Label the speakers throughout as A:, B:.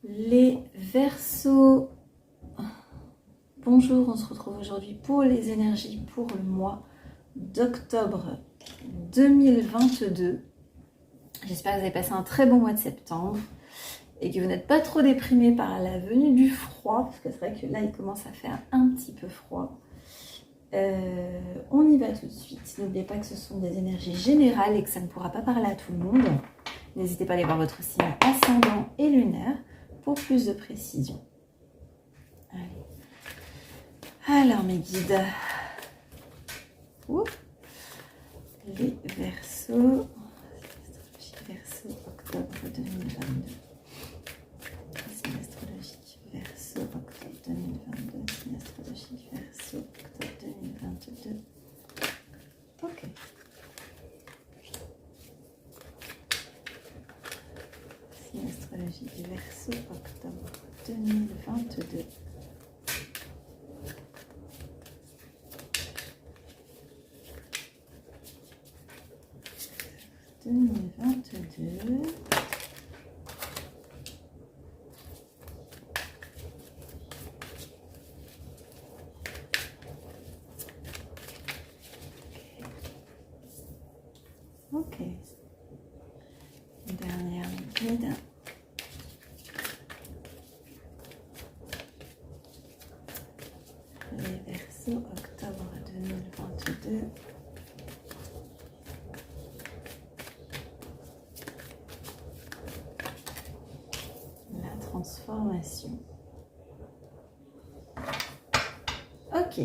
A: Les Verseaux, bonjour, on se retrouve aujourd'hui pour les énergies pour le mois d'octobre 2022. J'espère que vous avez passé un très bon mois de septembre et que vous n'êtes pas trop déprimés par la venue du froid, parce que c'est vrai que là il commence à faire un petit peu froid. On y va tout de suite. N'oubliez pas que ce sont des énergies générales et que ça ne pourra pas parler à tout le monde. N'hésitez pas à aller voir votre signe ascendant et lunaire pour plus de précision. Allez. Alors mes guides, les Verseaux, Verseau octobre 2022. Signe astrologique Verseau octobre 2022. Signe astrologique Verseau octobre 2022. Ok. Signe astrologique Verseau octobre 2022. 2022. Ok. Dernière guide. Les Verseaux, octobre 2022. La transformation. Ok.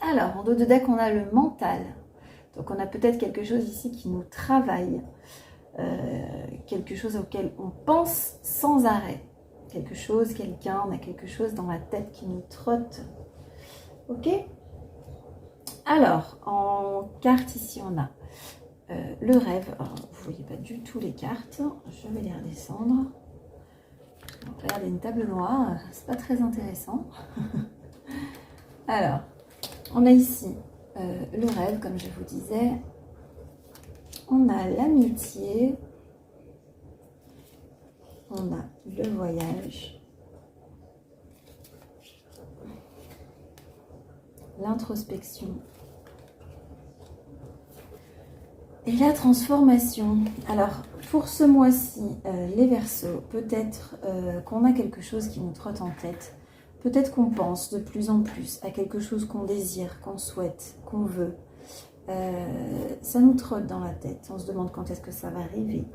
A: Alors, en dos de deck, on a le mental. Donc, on a peut-être quelque chose ici qui nous travaille. Quelque chose auquel on pense sans arrêt. Quelque chose, quelqu'un, on a quelque chose dans la tête qui nous trotte. Ok? Alors, en carte ici, on a le rêve. Alors, vous ne voyez pas du tout les cartes. Je vais les redescendre. On va regarder une table noire. C'est pas très intéressant. Alors, on a ici le rêve, comme je vous disais. On a l'amitié. On a le voyage. L'introspection. Et la transformation. Alors, pour ce mois-ci, les Verseaux, peut-être qu'on a quelque chose qui nous trotte en tête. Peut-être qu'on pense de plus en plus à quelque chose qu'on désire, qu'on souhaite, qu'on veut. Ça nous trotte dans la tête. On se demande quand est-ce que ça va arriver.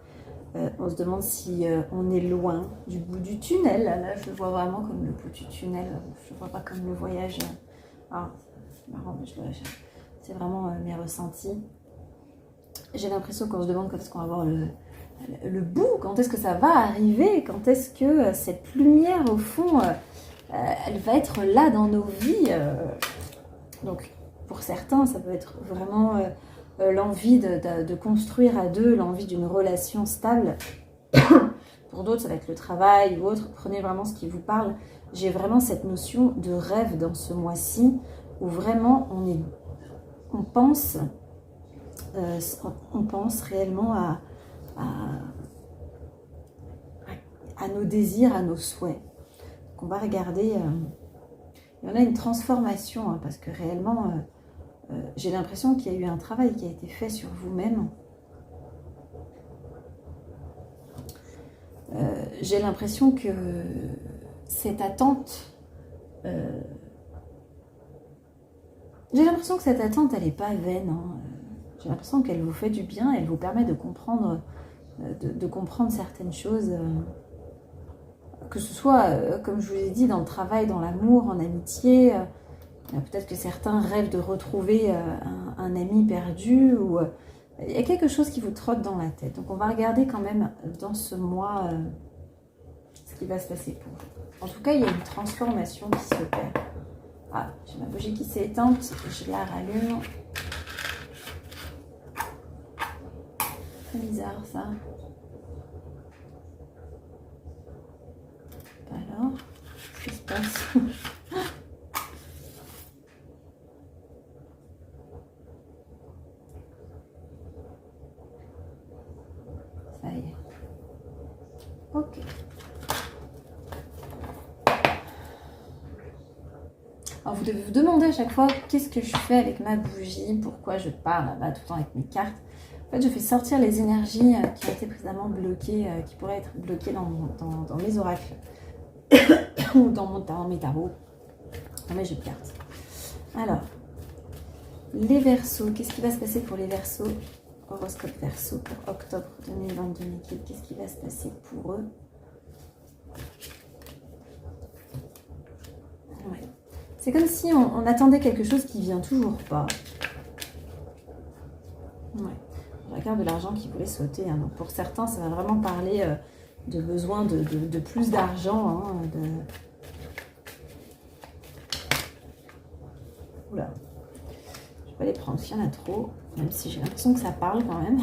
A: On se demande si on est loin du bout du tunnel. Là, je le vois vraiment comme le bout du tunnel. Je ne vois pas comme le voyage. Ah, c'est marrant, mais c'est vraiment mes ressentis. J'ai l'impression qu'on se demande quand est-ce qu'on va voir le bout, quand est-ce que ça va arriver, quand est-ce que cette lumière, au fond, elle va être là dans nos vies. Donc, pour certains, ça peut être vraiment l'envie de construire à deux, l'envie d'une relation stable. Pour d'autres, ça va être le travail ou autre. Prenez vraiment ce qui vous parle. J'ai vraiment cette notion de rêve dans ce mois-ci, où vraiment on pense réellement à nos désirs, à nos souhaits. Donc on va regarder, il y en a une transformation, hein, parce que réellement, j'ai l'impression qu'il y a eu un travail qui a été fait sur vous-même. J'ai l'impression que cette attente, elle n'est pas vaine, hein. J'ai l'impression qu'elle vous fait du bien, elle vous permet de comprendre, certaines choses, que ce soit, comme je vous l'ai dit, dans le travail, dans l'amour, en amitié. Peut-être que certains rêvent de retrouver un ami perdu, ou il y a quelque chose qui vous trotte dans la tête. Donc on va regarder quand même dans ce mois ce qui va se passer pour vous. En tout cas, il y a une transformation qui s'opère. Ah, j'ai ma bougie qui s'est éteinte, je la rallume. C'est bizarre ça. Alors, qu'est-ce qui se passe? Ça y est. Ok. vous devez vous demander à chaque fois qu'est-ce que je fais avec ma bougie, pourquoi je parle là-bas tout le temps avec mes cartes. En fait, je fais sortir les énergies qui ont été précédemment bloquées, qui pourraient être bloquées dans mes oracles ou dans mes tarots, dans mes jeux de cartes. Alors, les Verseaux, qu'est-ce qui va se passer pour les Verseaux? Horoscope Verseau pour octobre 2022, qu'est-ce qui va se passer pour eux? Ouais. C'est comme si on attendait quelque chose qui vient toujours pas. Ouais. Je regarde de l'argent qui voulait sauter. Hein. Donc pour certains, ça va vraiment parler de besoin de plus d'argent. Hein, Oula. Je vais pas les prendre s'il y en a trop, même si j'ai l'impression que ça parle quand même.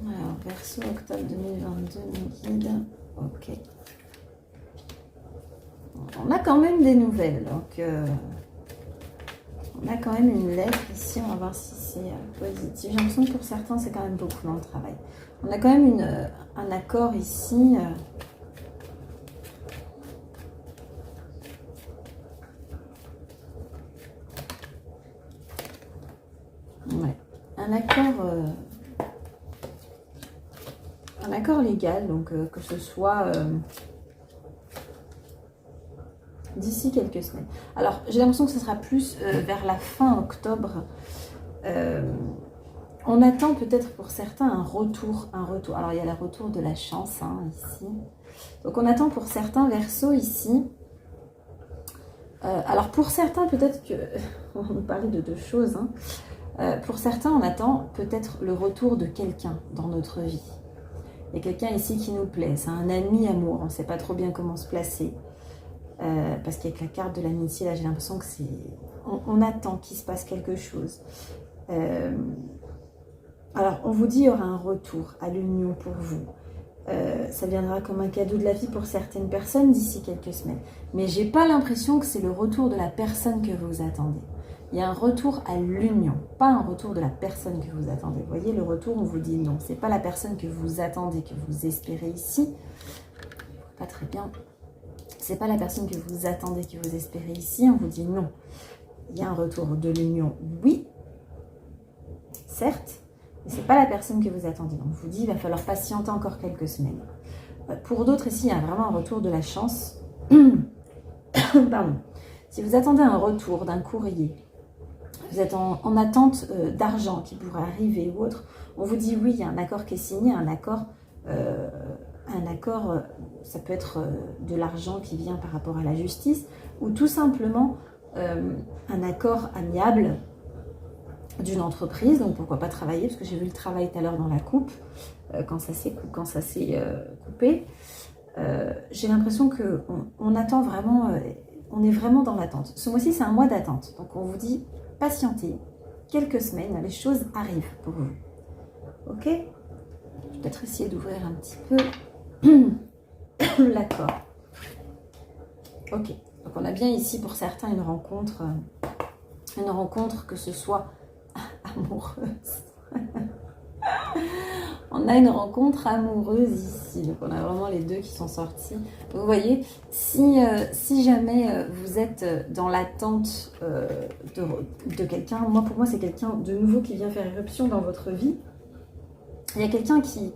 A: Alors, Verseau, octobre 2022, mes guides. Ok. On a quand même des nouvelles. Donc, on a quand même une lettre ici. On va voir si c'est positif. J'ai l'impression que pour certains, c'est quand même beaucoup dans le travail. On a quand même un accord ici. Ouais. Un accord légal, donc que ce soit d'ici quelques semaines. Alors, j'ai l'impression que ce sera plus vers la fin octobre. On attend peut-être pour certains un retour. Alors, il y a le retour de la chance, hein, ici. Donc, on attend pour certains Verseaux ici. Alors, pour certains, peut-être que... on va parler de deux choses. Hein. Pour certains, on attend peut-être le retour de quelqu'un dans notre vie. Il y a quelqu'un ici qui nous plaît, c'est un ami amour, on ne sait pas trop bien comment se placer. Parce qu'avec la carte de l'amitié, là j'ai l'impression que c'est... On attend qu'il se passe quelque chose. Alors on vous dit il y aura un retour à l'union pour vous. Ça viendra comme un cadeau de la vie pour certaines personnes d'ici quelques semaines. Mais j'ai pas l'impression que c'est le retour de la personne que vous attendez. Il y a un retour à l'union, pas un retour de la personne que vous attendez. Vous voyez, le retour, on vous dit non, c'est pas la personne que vous attendez, que vous espérez ici. Pas très bien. C'est pas la personne que vous attendez, que vous espérez ici. On vous dit non. Il y a un retour de l'union, oui, certes, mais c'est pas la personne que vous attendez. On vous dit il va falloir patienter encore quelques semaines. Pour d'autres ici, il y a vraiment un retour de la chance. Pardon. Si vous attendez un retour d'un courrier, vous êtes en attente d'argent qui pourrait arriver ou autre, on vous dit oui, il y a un accord qui est signé, un accord, ça peut être de l'argent qui vient par rapport à la justice, ou tout simplement un accord amiable d'une entreprise, donc pourquoi pas travailler, parce que j'ai vu le travail tout à l'heure dans la coupe, quand ça s'est coupé. J'ai l'impression qu'on attend vraiment, on est vraiment dans l'attente. Ce mois-ci, c'est un mois d'attente, donc on vous dit patientez, quelques semaines, les choses arrivent pour vous. Ok? Je vais peut-être essayer d'ouvrir un petit peu l'accord. Ok, donc on a bien ici pour certains une rencontre que ce soit amoureuse. On a une rencontre amoureuse ici, donc on a vraiment les deux qui sont sortis. Vous voyez, si jamais vous êtes dans l'attente de quelqu'un, pour moi c'est quelqu'un de nouveau qui vient faire éruption dans votre vie. Il y a quelqu'un qui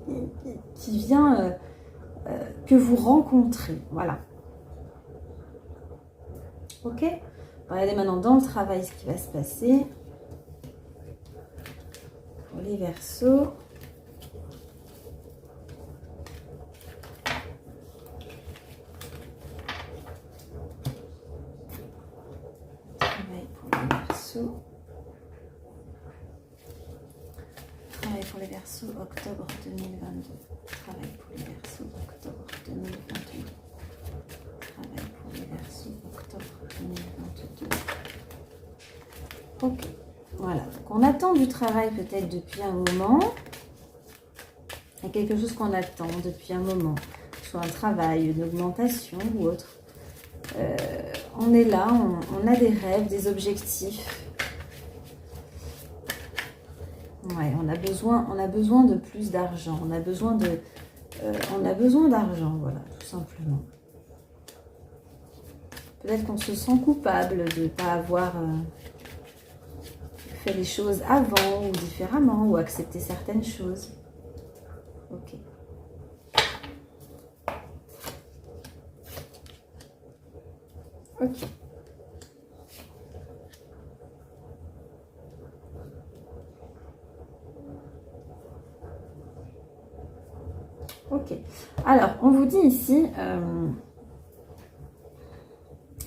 A: vient que vous rencontrez, voilà. Ok, regardez maintenant dans le travail ce qui va se passer. Pour les Verseaux. Travail pour les Verseaux, octobre 2022. Travail pour les Verseaux, octobre 2022. Travail pour les Verseaux, octobre 2022. Ok, voilà. Donc on attend du travail peut-être depuis un moment. Il y a quelque chose qu'on attend depuis un moment, que ce soit un travail, une augmentation ou autre. On est là, on a des rêves, des objectifs. Ouais, on a besoin de plus d'argent. On a besoin d'argent, voilà, tout simplement. Peut-être qu'on se sent coupable de ne pas avoir fait les choses avant ou différemment ou accepter certaines choses. Ok. Ok. Ok. Alors, on vous dit ici,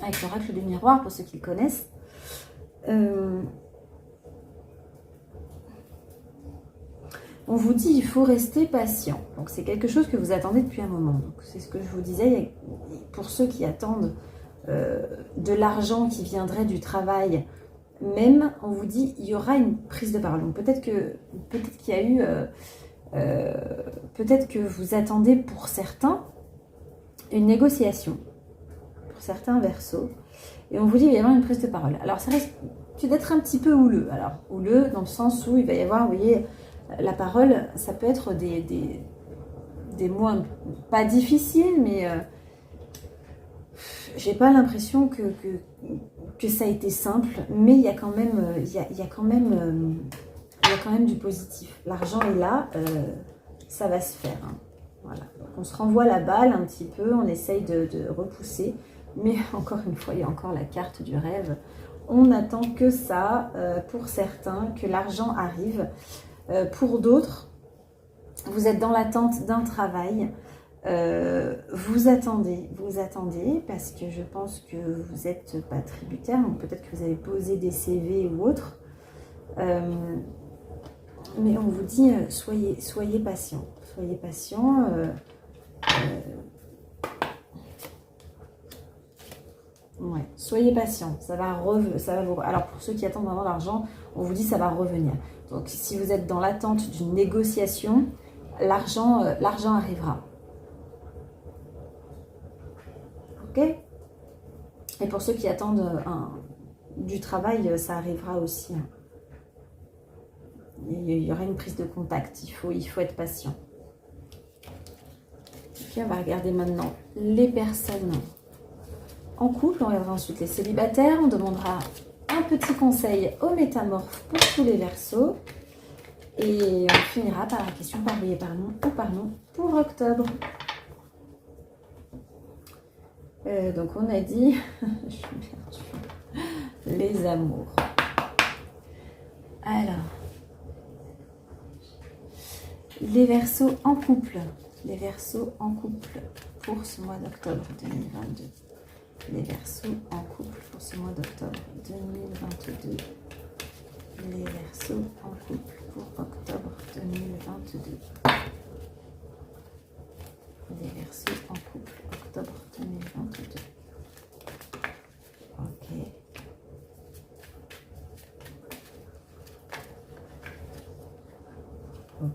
A: avec l'oracle du miroir, pour ceux qui le connaissent, on vous dit il faut rester patient. Donc, c'est quelque chose que vous attendez depuis un moment. Donc, c'est ce que je vous disais. Pour ceux qui attendent de l'argent qui viendrait du travail, même, on vous dit il y aura une prise de parole. Donc, peut-être qu'il y a eu... peut-être que vous attendez pour certains une négociation, pour certains versos, et on vous dit il va y avoir une prise de parole. Alors ça risque d'être un petit peu houleux. Alors houleux dans le sens où il va y avoir, vous voyez, la parole, ça peut être des mots pas difficiles, mais j'ai pas l'impression que ça a été simple, mais il y a quand même, il y a quand même du positif. L'argent est là, ça va se faire. Hein. Voilà. Donc on se renvoie la balle un petit peu, on essaye de repousser, mais encore une fois, il y a encore la carte du rêve. On n'attend que ça pour certains, que l'argent arrive. Pour d'autres, vous êtes dans l'attente d'un travail. Vous attendez parce que je pense que vous n'êtes pas tributaire, donc peut-être que vous avez posé des CV ou autre. Mais on vous dit, soyez patient. Soyez patient. Ouais, soyez patient. Ça va vous... Alors, pour ceux qui attendent vraiment l'argent, on vous dit ça va revenir. Donc, si vous êtes dans l'attente d'une négociation, l'argent arrivera. Ok ? Et pour ceux qui attendent du travail, ça arrivera aussi. Hein. Il y aura une prise de contact, il faut être patient. Ok, on va regarder maintenant les personnes en couple, on regardera ensuite les célibataires, on demandera un petit conseil aux métamorphes pour tous les Verseaux et on finira par la question par oui et par non ou par non pour octobre. Donc on a dit les amours. Alors, les Verseaux en couple. Les Verseaux en couple pour ce mois d'octobre 2022. Les Verseaux en couple pour ce mois d'octobre 2022. Les Verseaux en couple pour octobre 2022. Les Verseaux en couple octobre 2022. Ok. Ok.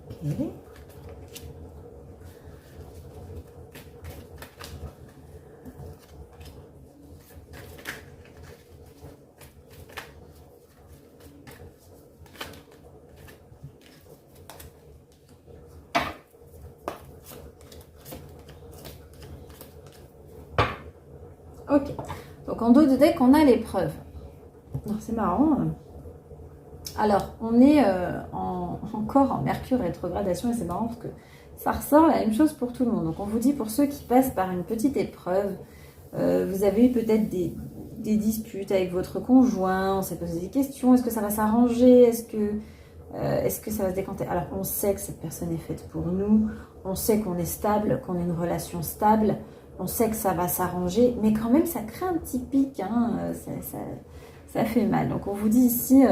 A: Ok, donc en dos de deck, on a l'épreuve. C'est marrant. Alors, on est encore en Mercure rétrogradation et c'est marrant parce que ça ressort la même chose pour tout le monde. Donc, on vous dit pour ceux qui passent par une petite épreuve, vous avez eu peut-être des disputes avec votre conjoint, on s'est posé des questions, est-ce que ça va s'arranger, est-ce que ça va se décanter? Alors, on sait que cette personne est faite pour nous, on sait qu'on est stable, qu'on a une relation stable, on sait que ça va s'arranger, mais quand même, ça crée un petit pic, hein, ça fait mal. Donc, on vous dit ici,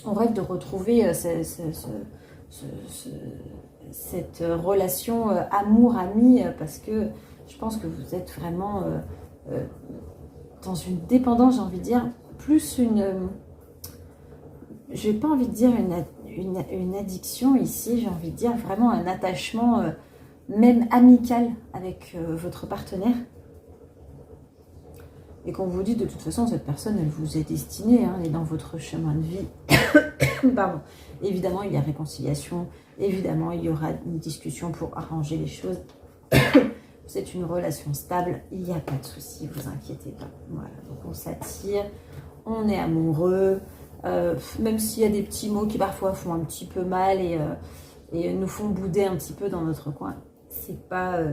A: on rêve de retrouver cette relation amour-ami, parce que je pense que vous êtes vraiment dans une dépendance, j'ai envie de dire, plus je n'ai pas envie de dire une addiction ici, j'ai envie de dire vraiment un attachement même amical avec votre partenaire. Et qu'on vous dit de toute façon, cette personne, elle vous est destinée, hein, elle est dans votre chemin de vie. Pardon. Évidemment, il y a réconciliation, évidemment, il y aura une discussion pour arranger les choses. C'est une relation stable, il n'y a pas de souci, vous inquiétez pas. Voilà, donc on s'attire, on est amoureux, même s'il y a des petits mots qui parfois font un petit peu mal et nous font bouder un petit peu dans notre coin. C'est pas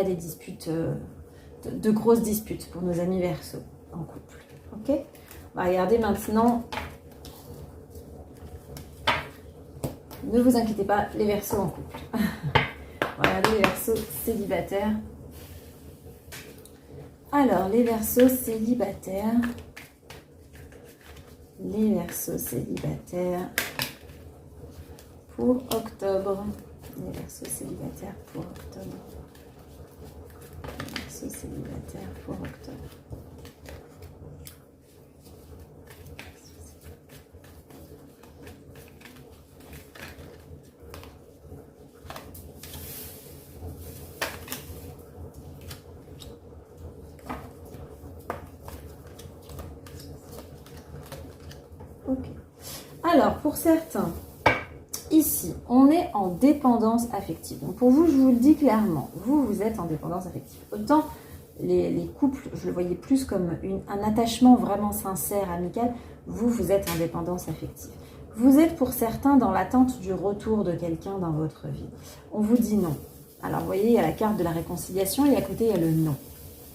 A: des disputes, de grosses disputes pour nos amis Verseau en couple. Ok? On va regarder maintenant. Ne vous inquiétez pas, les Verseaux en couple. On va regarder les Verseaux célibataires. Alors, les Verseaux célibataires. Les Verseaux célibataires pour octobre. Les Verseaux célibataires pour octobre. Les Verseaux célibataires pour octobre. Ok. Alors, pour certains, ici, on est en dépendance affective. Donc, pour vous, je vous le dis clairement, vous êtes en dépendance affective. Autant les couples, je le voyais plus comme un attachement vraiment sincère, amical. Vous êtes en dépendance affective. Vous êtes pour certains dans l'attente du retour de quelqu'un dans votre vie. On vous dit non. Alors, vous voyez, il y a la carte de la réconciliation et à côté, il y a le non.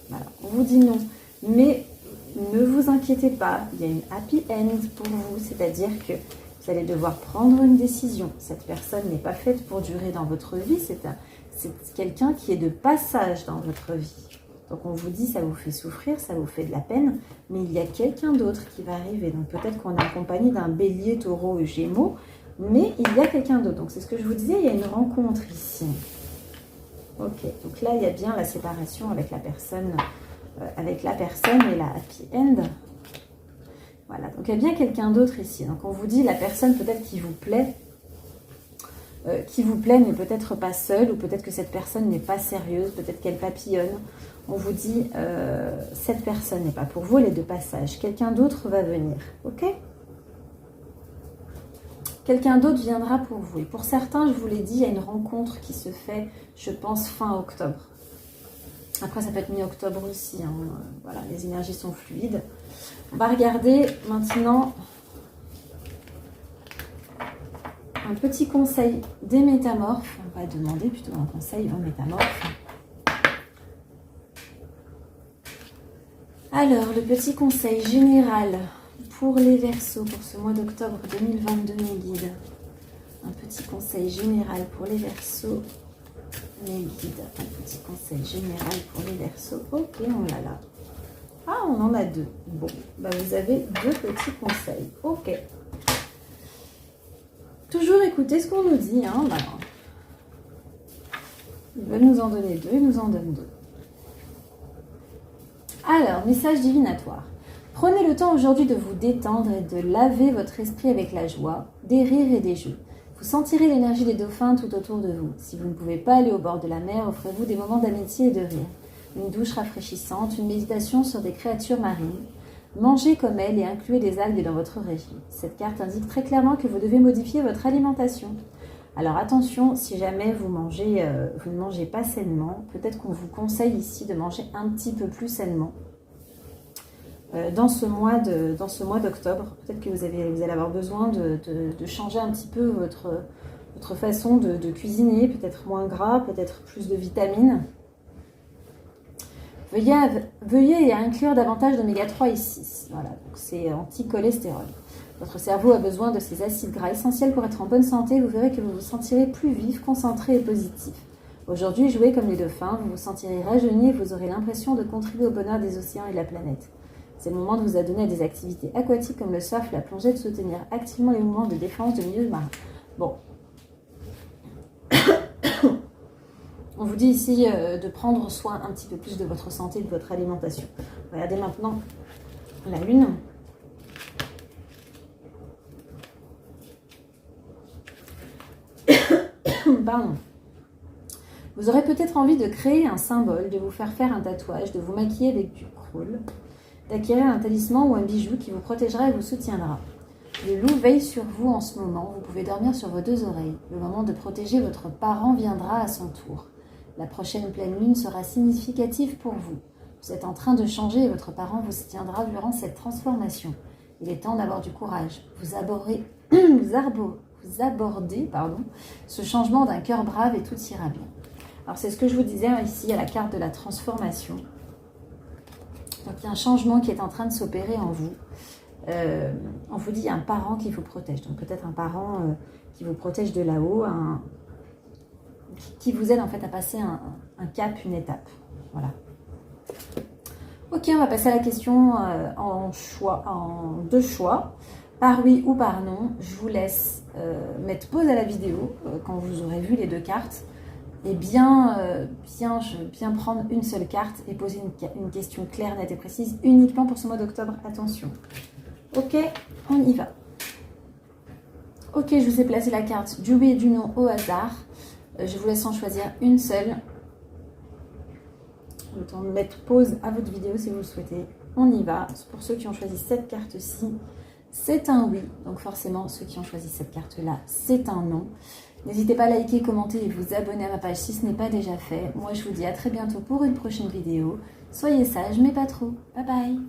A: Voilà, on vous dit non. Mais ne vous inquiétez pas, il y a une happy end pour vous, c'est-à-dire que vous allez devoir prendre une décision. Cette personne n'est pas faite pour durer dans votre vie, c'est quelqu'un qui est de passage dans votre vie. Donc on vous dit, ça vous fait souffrir, ça vous fait de la peine, mais il y a quelqu'un d'autre qui va arriver. Donc peut-être qu'on est accompagné d'un bélier, taureau et gémeaux, mais il y a quelqu'un d'autre. Donc c'est ce que je vous disais, il y a une rencontre ici. Ok, donc là il y a bien la séparation avec la personne et la happy end. Voilà, donc il y a bien quelqu'un d'autre ici. Donc on vous dit la personne peut-être qui vous plaît, mais peut-être pas seule, ou peut-être que cette personne n'est pas sérieuse, peut-être qu'elle papillonne. On vous dit cette personne n'est pas pour vous, elle est de passage. Quelqu'un d'autre va venir, ok? Quelqu'un d'autre viendra pour vous. Et pour certains, je vous l'ai dit, il y a une rencontre qui se fait, je pense, fin octobre. Après, ça peut être mi-octobre aussi. Hein. Voilà, les énergies sont fluides. On va regarder maintenant un petit conseil des métamorphes. On va demander plutôt un conseil aux métamorphes. Alors, le petit conseil général pour les Verseaux pour ce mois d'octobre 2022, mes guides. Un petit conseil général pour les Verseaux. Mes guides, un petit conseil général pour les Verseaux. Ok, on l'a là. Ah, on en a deux. Bon, bah vous avez deux petits conseils. Ok. Toujours écouter ce qu'on nous dit. Hein, bah. Ils veulent nous en donner deux, ils nous en donnent deux. Alors, message divinatoire. Prenez le temps aujourd'hui de vous détendre et de laver votre esprit avec la joie, des rires et des jeux. Vous sentirez l'énergie des dauphins tout autour de vous. Si vous ne pouvez pas aller au bord de la mer, offrez-vous des moments d'amitié et de rire. Une douche rafraîchissante, une méditation sur des créatures marines. Mangez comme elles et incluez des algues dans votre régime. Cette carte indique très clairement que vous devez modifier votre alimentation. Alors attention, si jamais vous ne mangez pas sainement, peut-être qu'on vous conseille ici de manger un petit peu plus sainement. Dans ce mois d'octobre, peut-être que vous allez avoir besoin de changer un petit peu votre façon de cuisiner, peut-être moins gras, peut-être plus de vitamines. Veuillez inclure davantage d'oméga 3 ici. Voilà, donc c'est anti-cholestérol. Votre cerveau a besoin de ces acides gras essentiels pour être en bonne santé. Vous verrez que vous vous sentirez plus vif, concentré et positif. Aujourd'hui, jouez comme les dauphins, vous vous sentirez rajeuni et vous aurez l'impression de contribuer au bonheur des océans et de la planète. C'est le moment de vous adonner à des activités aquatiques comme le surf, la plongée, de soutenir activement les mouvements de défense de milieu marin. Bon. On vous dit ici de prendre soin un petit peu plus de votre santé et de votre alimentation. Regardez maintenant la lune. pardon. Vous aurez peut-être envie de créer un symbole, de vous faire un tatouage, de vous maquiller avec du crawl, d'acquérir un talisman ou un bijou qui vous protégera et vous soutiendra. Le loup veille sur vous en ce moment, vous pouvez dormir sur vos 2 oreilles. Le moment de protéger votre parent viendra à son tour. La prochaine pleine lune sera significative pour vous. Vous êtes en train de changer et votre parent vous soutiendra durant cette transformation. Il est temps d'avoir du courage. Vous abordez ce changement d'un cœur brave et tout ira bien. Alors c'est ce que je vous disais ici à la carte de la transformation. Donc il y a un changement qui est en train de s'opérer en vous. On vous dit il y a un parent qui vous protège. Donc peut-être un parent qui vous protège de là-haut, qui vous aide en fait à passer un cap, une étape. Voilà. Ok, on va passer à la question en 2 choix. Par oui ou par non. Je vous laisse mettre pause à la vidéo quand vous aurez vu les 2 cartes. Et bien prendre une seule carte et poser une question claire, nette et précise uniquement pour ce mois d'octobre. Attention. Ok, on y va. Ok, je vous ai placé la carte du oui et du non au hasard. Je vous laisse en choisir une seule. Le temps de mettre pause à votre vidéo si vous le souhaitez. On y va. Pour ceux qui ont choisi cette carte-ci, c'est un oui. Donc forcément, ceux qui ont choisi cette carte-là, c'est un non. N'hésitez pas à liker, commenter et vous abonner à ma page si ce n'est pas déjà fait. Moi, je vous dis à très bientôt pour une prochaine vidéo. Soyez sages, mais pas trop. Bye bye.